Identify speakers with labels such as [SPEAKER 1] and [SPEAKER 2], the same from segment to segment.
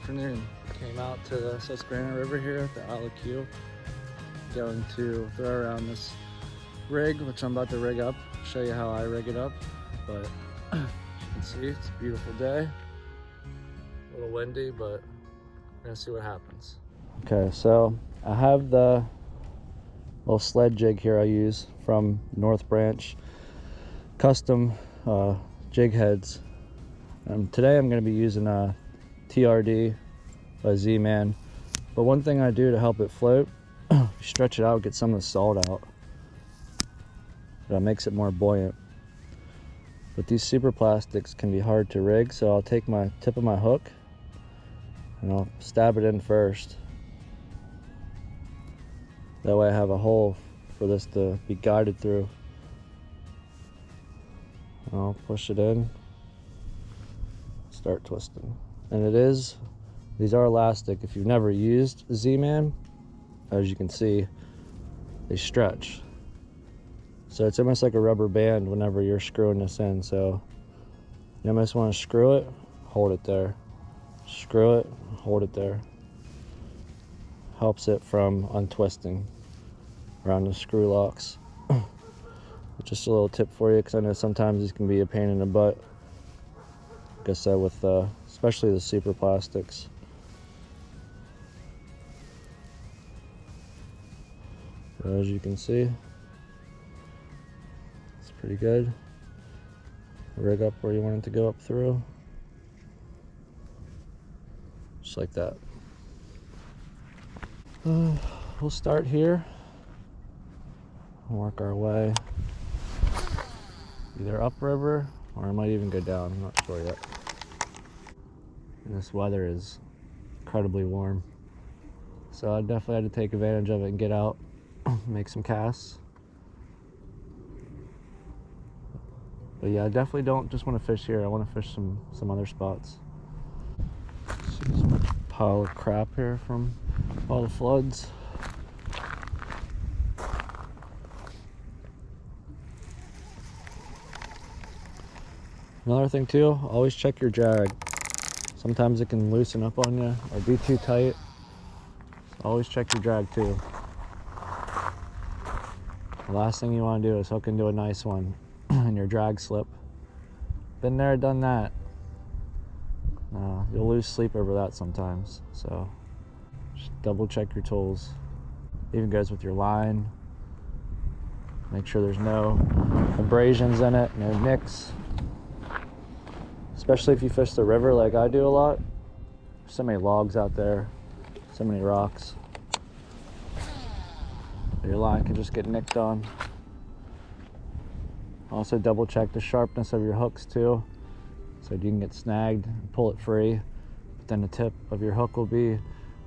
[SPEAKER 1] afternoon. Came out to the Susquehanna River here at the ILQ. Going to throw around this rig, which I'm about to rig up. Show you how I rig it up. But as you can see, it's a beautiful day. A little windy, but we're gonna see what happens. Okay, so I have the little sled jig here I use from North Branch custom jig heads. Today I'm going to be using a TRD by ZMAN, but one thing I do to help it float, you stretch it out, get some of the salt out. That makes it more buoyant. But these super plastics can be hard to rig, so I'll take my tip of my hook and I'll stab it in first. That way I have a hole for this to be guided through. I'll push it in, start twisting. And these are elastic. If you've never used ZMAN, as you can see, they stretch. So it's almost like a rubber band whenever you're screwing this in. So you almost want to screw it, hold it there. Screw it, hold it there. Helps it from untwisting around the screw locks. Just a little tip for you, because I know sometimes these can be a pain in the butt. Like I said, with especially the super plastics. So as you can see, it's pretty good. Rig up where you want it to go up through. Just like that. We'll start here. Work our way either upriver, or I might even go down. I'm not sure yet. And this weather is incredibly warm, so I definitely had to take advantage of it and get out, make some casts. But yeah, I definitely don't just want to fish here. I want to fish some other spots. See this pile of crap here from all the floods. Another thing too, always check your drag. Sometimes it can loosen up on you or be too tight. So always check your drag too. The last thing you want to do is hook into a nice one and your drag slip. Been there, done that. You'll lose sleep over that sometimes. So just double check your tools. Even goes with your line. Make sure there's no abrasions in it, no nicks. Especially if you fish the river like I do a lot. There's so many logs out there, so many rocks. Your line can just get nicked on. Also double check the sharpness of your hooks too, so you can get snagged and pull it free. But then the tip of your hook will be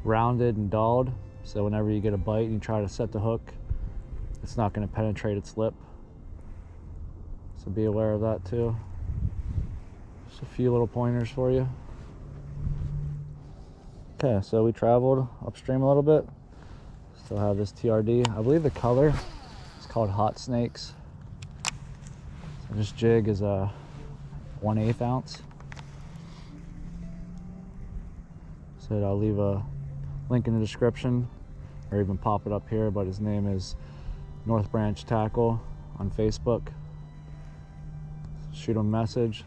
[SPEAKER 1] rounded and dulled, so whenever you get a bite and you try to set the hook, it's not going to penetrate its lip. So be aware of that too. Just a few little pointers for you. Okay, so we traveled upstream a little bit. Still have this TRD. I believe the color is called Hot Snakes. So this jig is a 1/8 ounce. So I'll leave a link in the description, or even pop it up here, but his name is North Branch Tackle on Facebook. Shoot him a message.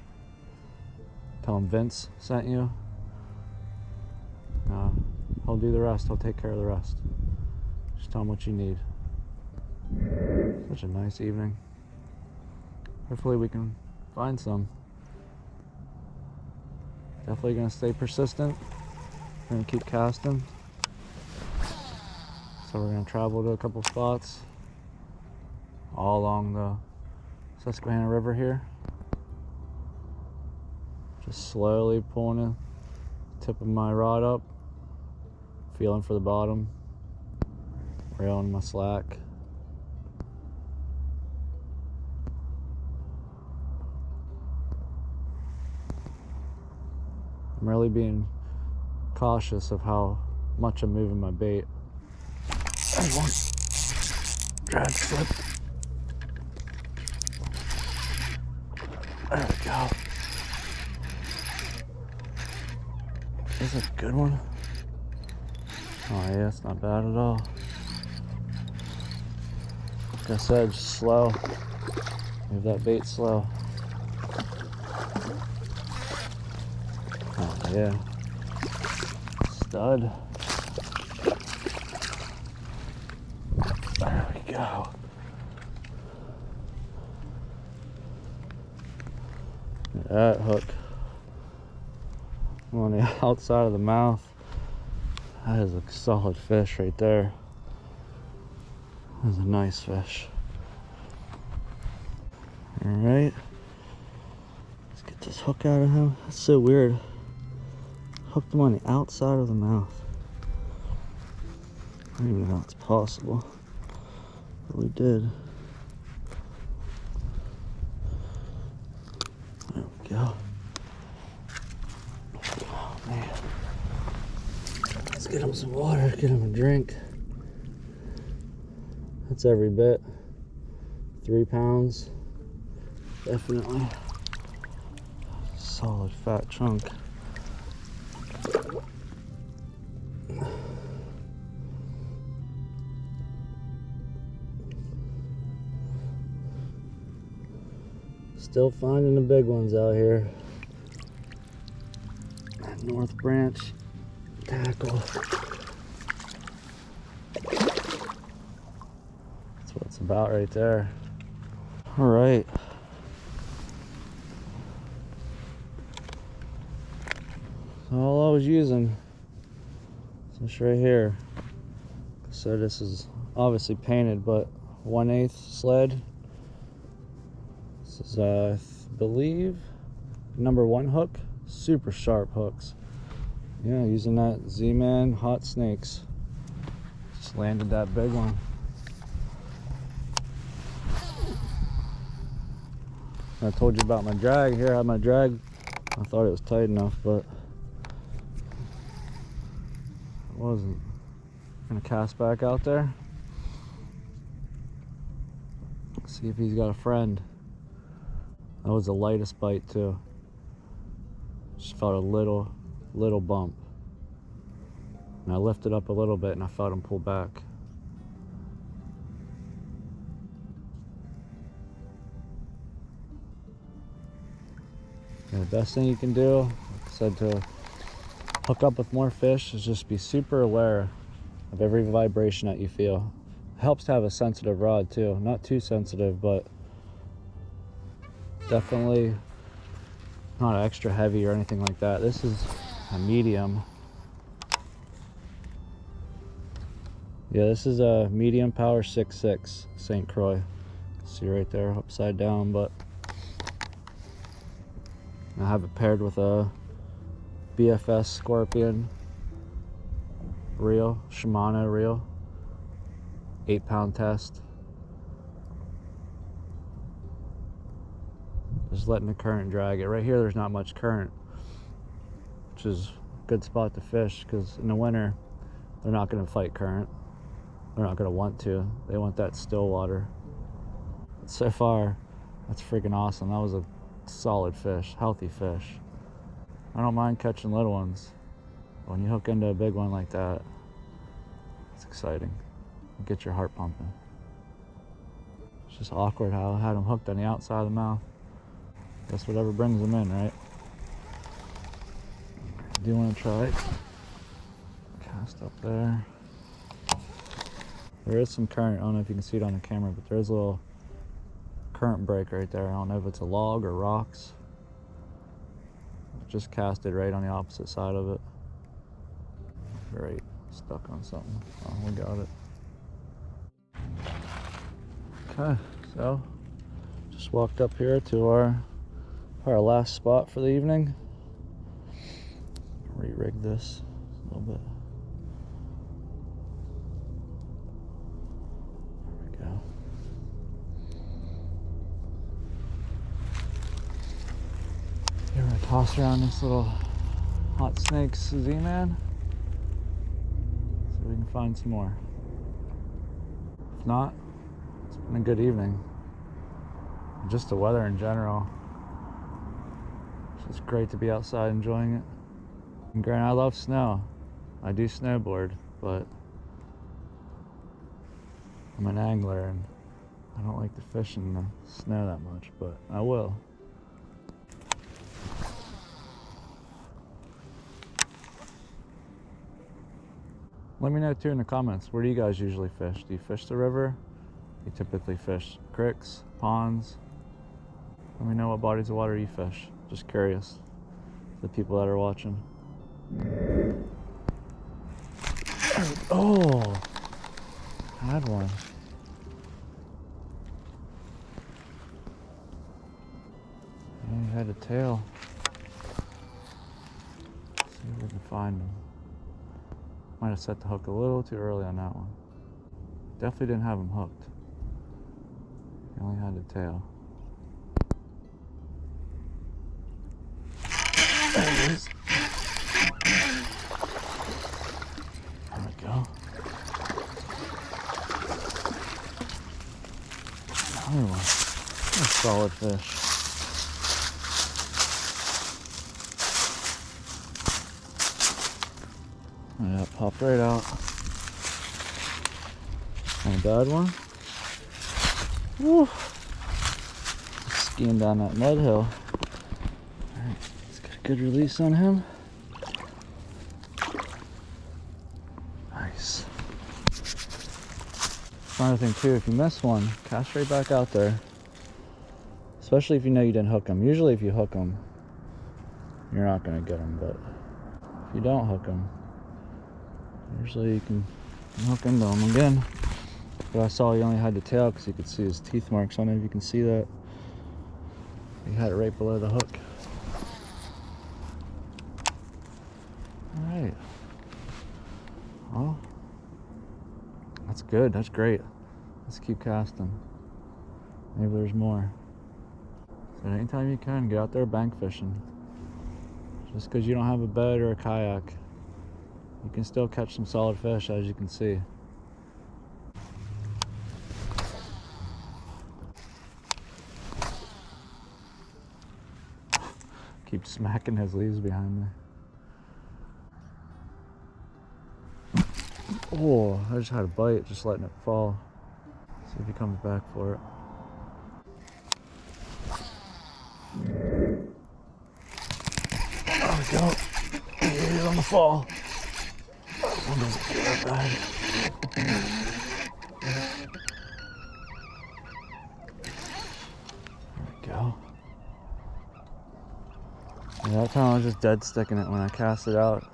[SPEAKER 1] Tell him Vince sent you. He'll do the rest. He'll take care of the rest. Just tell him what you need. Such a nice evening. Hopefully we can find some. Definitely gonna stay persistent. We're gonna keep casting. So we're gonna travel to a couple spots all along the Susquehanna River here. Just slowly pulling the tip of my rod up, feeling for the bottom, railing my slack. I'm really being cautious of how much I'm moving my bait. There's one. Drag slip. There we go. Is it a good one? Oh yeah, it's not bad at all. Like I said, just slow. Move that bait slow. Oh yeah. Stud. There we go. Look at that hook. I'm on the outside of the mouth. That is a solid fish right there. That's a nice fish. Alright. Let's get this hook out of him. That's so weird. Hooked him on the outside of the mouth. I don't even know if it's possible. But we did. There we go. Oh man. Let's get him some water, get him a drink. That's every bit. 3 pounds. Definitely. Solid fat chunk. Still finding the big ones out here. That North Branch tackle. That's what it's about right there. All right. So all I was using is this right here. So this is obviously painted, but 1/8 sled. This is, I believe, #1 hook. Super sharp hooks. Yeah, using that ZMAN hot snakes. Just landed that big one. I told you about my drag. Here I have my drag. I thought it was tight enough, but it wasn't. Gonna cast back out there. See if he's got a friend. That was the lightest bite too. Just felt a little bump. And I lifted up a little bit and I felt him pull back. And the best thing you can do, like I said, to hook up with more fish is just be super aware of every vibration that you feel. It helps to have a sensitive rod too. Not too sensitive, but definitely not extra heavy or anything like that. This is a medium. Yeah, this is a medium power 6.6 St. Croix. See right there, upside down, but I have it paired with a BFS Scorpion reel, Shimano reel, 8-pound test. Just letting the current drag it. Right here, there's not much current, which is a good spot to fish because in the winter, they're not going to fight current. They're not going to want to. They want that still water. But so far, that's freaking awesome. That was a solid fish, healthy fish. I don't mind catching little ones. But when you hook into a big one like that, it's exciting. You get your heart pumping. It's just awkward how I had him hooked on the outside of the mouth. Guess whatever brings them in, right? Do you want to try it? Cast up there. There is some current. I don't know if you can see it on the camera, but there's a little current break right there. I don't know if it's a log or rocks. Just cast it right on the opposite side of it. Great. Stuck on something. Oh, we got it. Okay, so just walked up here to our last spot for the evening. Re-rig this a little bit. There we go. Here we're gonna toss around this little hot snakes Z-Man. So we can find some more. If not, it's been a good evening. Just the weather in general. It's great to be outside enjoying it. And granted, I love snow. I do snowboard, but I'm an angler and I don't like to fish in the snow that much, but I will. Let me know too in the comments, where do you guys usually fish? Do you fish the river? You typically fish creeks, ponds? Let me know what bodies of water you fish. Just curious, the people that are watching. Oh, had one. And he had a tail. Let's see if we can find him. Might have set the hook a little too early on that one. Definitely didn't have him hooked. He only had the tail. There he is. There we go. Another one. A solid fish. Yeah, popped right out. And a bad one. Woo! Skiing down that mud hill. Alright, let's get a good release on him. Nice. Another thing too, if you miss one, cast right back out there. Especially if you know you didn't hook them. Usually if you hook them, you're not going to get them, but if you don't hook them, usually you can hook into them again. But I saw he only had the tail because you could see his teeth marks on it. If you can see that, he had it right below the hook. Alright. Well, that's good. That's great. Let's keep casting. Maybe there's more. So anytime you can, get out there bank fishing. Just because you don't have a boat or a kayak, you can still catch some solid fish, as you can see. Keep smacking his leaves behind me. Oh, I just had a bite, just letting it fall. See if he comes back for it. There we go. He's on the fall. One doesn't get that bad. There we go. Yeah, that time I was just dead sticking it when I cast it out.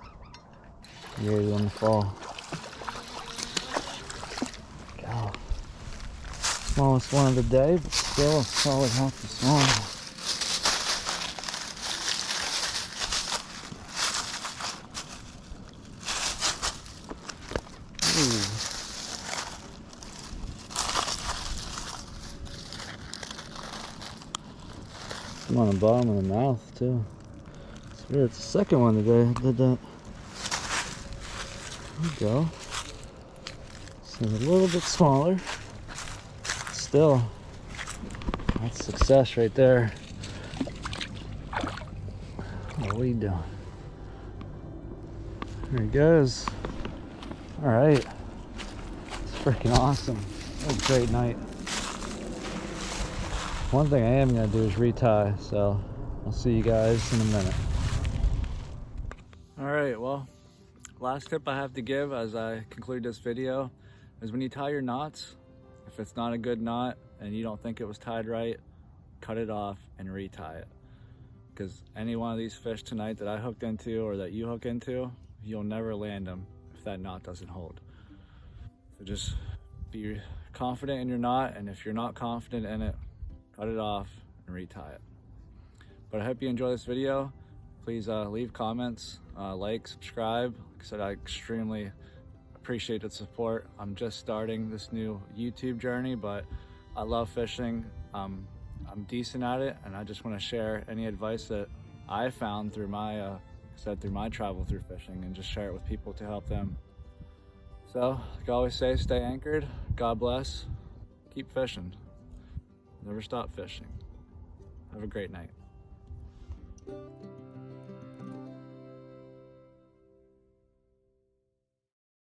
[SPEAKER 1] He ate it on the fall. There we go. Smallest one of the day, but still a solid healthy small. I'm on the bottom of the mouth too. It's weird. It's the second one today I did that. There we go. So a little bit smaller. Still, that's success right there. What are you doing? There he goes. All right. It's freaking awesome. What a great night. One thing I am going to do is retie, so I'll see you guys in a minute. Alright, well, last tip I have to give as I conclude this video is when you tie your knots, if it's not a good knot and you don't think it was tied right, cut it off and retie it. Because any one of these fish tonight that I hooked into or that you hook into, you'll never land them if that knot doesn't hold. So just be confident in your knot, and if you're not confident in it, cut it off and retie it. But I hope you enjoy this video. Please leave comments, like, subscribe. Like I said, I extremely appreciate the support. I'm just starting this new YouTube journey, but I love fishing. I'm decent at it, and I just want to share any advice that I found through my through my travel through fishing, and just share it with people to help them. So, like I always say, stay anchored. God bless. Keep fishing. Never stop fishing. Have a great night.